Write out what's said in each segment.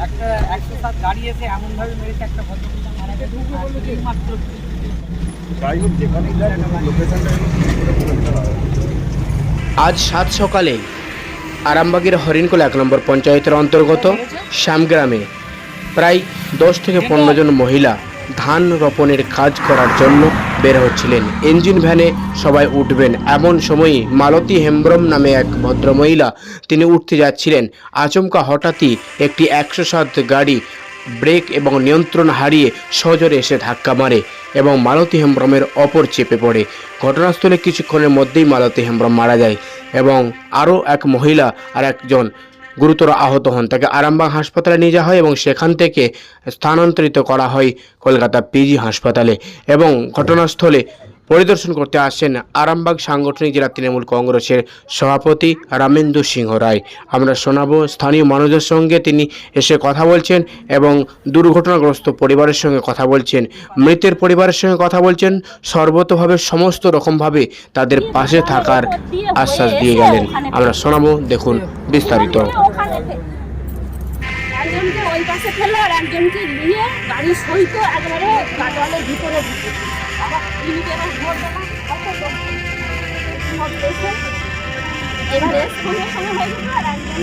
একটা 107 গাড়ি এসে এমন ভাবে মেরেছে, একটা ভদ্রমহিলা মারা গেছে মাত্র। আজ সাত সকালে আরামবাগের হরিণকোলা 1 নম্বর পঞ্চায়েতের অন্তর্গত শ্যামগ্রামে প্রায় 10 থেকে 15 জন মহিলা ধান রোপণের কাজ করার জন্য বের হচ্ছিলেন। ইঞ্জিন ভ্যানে সবাই উঠবেন, এমন সময়ই মালতী হেমব্রম নামে এক ভদ্রমহিলা তিনি উঠতে যাচ্ছিলেন। আচমকা হঠাৎই একটি 107 গাড়ি ব্রেক এবং নিয়ন্ত্রণ হারিয়ে সজোরে এসে ধাক্কা মারে এবং মালতী হেমব্রমের ওপর চেপে পড়ে। ঘটনাস্থলে কিছুক্ষণের মধ্যেই মালতী হেমব্রম মারা যায় এবং আরও এক মহিলা আর একজন গুরুতর আহত হন। তাকে আরামবাগ হাসপাতালে নিয়ে যাওয়া হয় এবং সেখান থেকে স্থানান্তরিত করা হয় কলকাতা পিজি হাসপাতালে। এবং ঘটনাস্থলে পরিদর্শন করতে আসেন আরামবাগ সাংগঠনিক জেলা তৃণমূল কংগ্রেসের সভাপতি রামেন্দু সিংহ রায়। আমরা শোনাবো স্থানীয় মানুষদের সঙ্গে তিনি এসে কথা বলছেন এবং দুর্ঘটনাগ্রস্ত পরিবারের সঙ্গে কথা বলছেন, মৃতের পরিবারের সঙ্গে কথা বলছেন, সর্বতভাবে সমস্ত রকমভাবে তাদের পাশে থাকার আশ্বাস দিয়ে গেলেন। আমরা শোনাবো, দেখুন বিস্তারিত। একজনকে ওই পাশে ফেললো আর একজনকে নিয়ে গাড়ি সহিত একবারে গাড়োয়ালের ভিতরে ঢুকে আবার নিজেরা ভোট দেওয়া এবারে সঙ্গে সঙ্গে হয়ে গেল আর একজন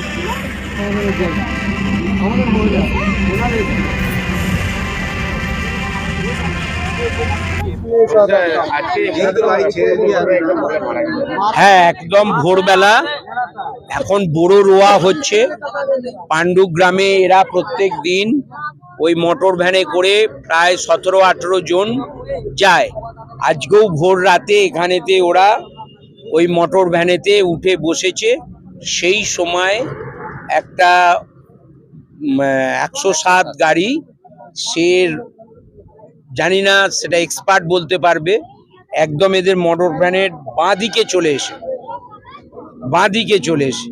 হ্যাঁ, একদম ভোরবেলা। এখন বোরো রোয়া হচ্ছে পাণ্ডুগ্রামে। এরা প্রত্যেক দিন ওই মোটর ভ্যানে করে প্রায় 17-18 জন যায়। আজকেও ভোর রাতে এখানেতে ওরা ওই মোটর ভ্যানেতে উঠে বসেছে। সেই সময় একটা 107 গাড়ি, সে জানি না সেটা এক্সপার্ট বলতে পারবে, একদম এদের মোটর ভ্যানের বাঁ দিকে চলে এসে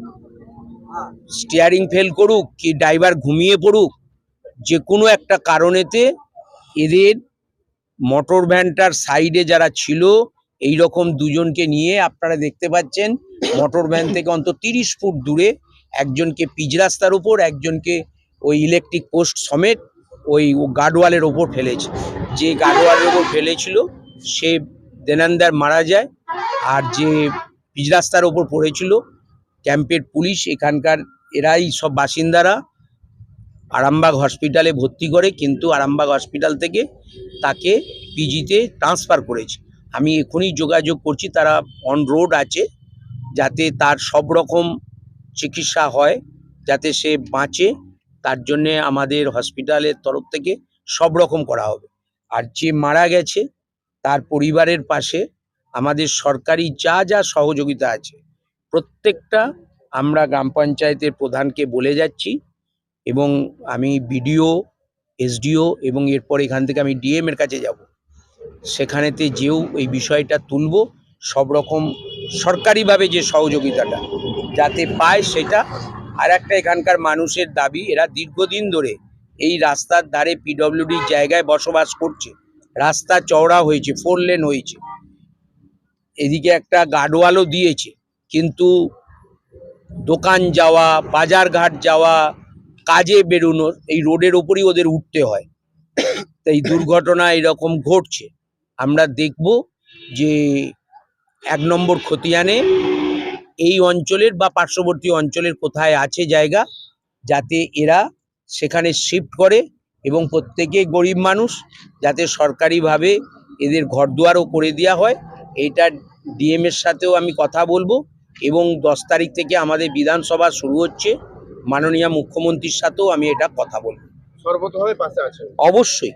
স্টিয়ারিং ফেল করুক কি ড্রাইভার ঘুমিয়ে পড়ুক, যে কোনো একটা কারণেতে এদের মোটর ভ্যানটার সাইডে যারা ছিল এই রকম দুজনকে নিয়ে আপনারা দেখতে পাচ্ছেন মোটর ভ্যান থেকে অন্তত 30 ফুট দূরে একজনকে পিচ রাস্তার উপর, একজনকে ওই ইলেকট্রিক পোস্ট সমেত ওই গার্ডওয়ালের ওপর ফেলেছে। যে গার্ডওয়ালের ওপর ফেলেছিল সে দেনান্দার মারা যায়, আর যে পিচ রাস্তার ওপর পড়েছিল ক্যাম্পের পুলিশ এখানকার এরাই সব বাসিন্দারা আরামবাগ হসপিটালে ভর্তি করে, কিন্তু আরামবাগ হসপিটাল থেকে তাকে পিজিতে ট্রান্সফার করেছে। আমি এখনই যোগাযোগ করছি, তারা অন রোড আছে, যাতে তার সব রকম চিকিৎসা হয়, যাতে সে বাঁচে, তার জন্যে আমাদের হসপিটালের তরফ থেকে সব রকম করা হবে। আর যে মারা গেছে তার পরিবারের পাশে আমাদের সরকারি যা যা সহযোগিতা আছে প্রত্যেকটা আমরা গ্রাম পঞ্চায়েতের প্রধানকে বলে যাচ্ছি, এবং আমি বিডিও, এসডিও এবং এরপর এখান থেকে আমি ডিএম এর কাছে যাব, সেখানেতে যেও এই বিষয়টা তুলব। সব রকম সরকারিভাবে যে সহযোগিতাটা যাতে পায় সেটা। আর একটা এখানকার মানুষের দাবি, এরা দীর্ঘদিন ধরে এই রাস্তার ধারে পিডব্লিউডির জায়গায় বসবাস করছে। রাস্তা চওড়া হয়েছে, 4 লেন হয়েছে, এদিকে একটা গার্ডওয়ালও দিয়েছে, কিন্তু দোকান যাওয়া, বাজার ঘাট যাওয়া, কাজে বেরোনোর এই রোডের ওপরই ওদের উঠতে হয়। তাই দুর্ঘটনা এরকম ঘটছে। আমরা দেখব যে 1 নম্বর খতিয়ানে এই অঞ্চলের বা পার্শ্ববর্তী অঞ্চলের কোথায় আছে জায়গা, যাতে এরা সেখানে শিফট করে, এবং প্রত্যেকে গরিব মানুষ, যাতে সরকারিভাবে এদের ঘরদুয়ারও করে দেওয়া হয়। এইটা ডিএম এর সাথেও আমি কথা বলবো, এবং 10 তারিখ থেকে আমাদের বিধানসভা শুরু হচ্ছে, মাননীয় মুখ্যমন্ত্রীর সাথেও আমি এটা কথা বলবো। সর্বতভাবে পাশে আছে অবশ্যই।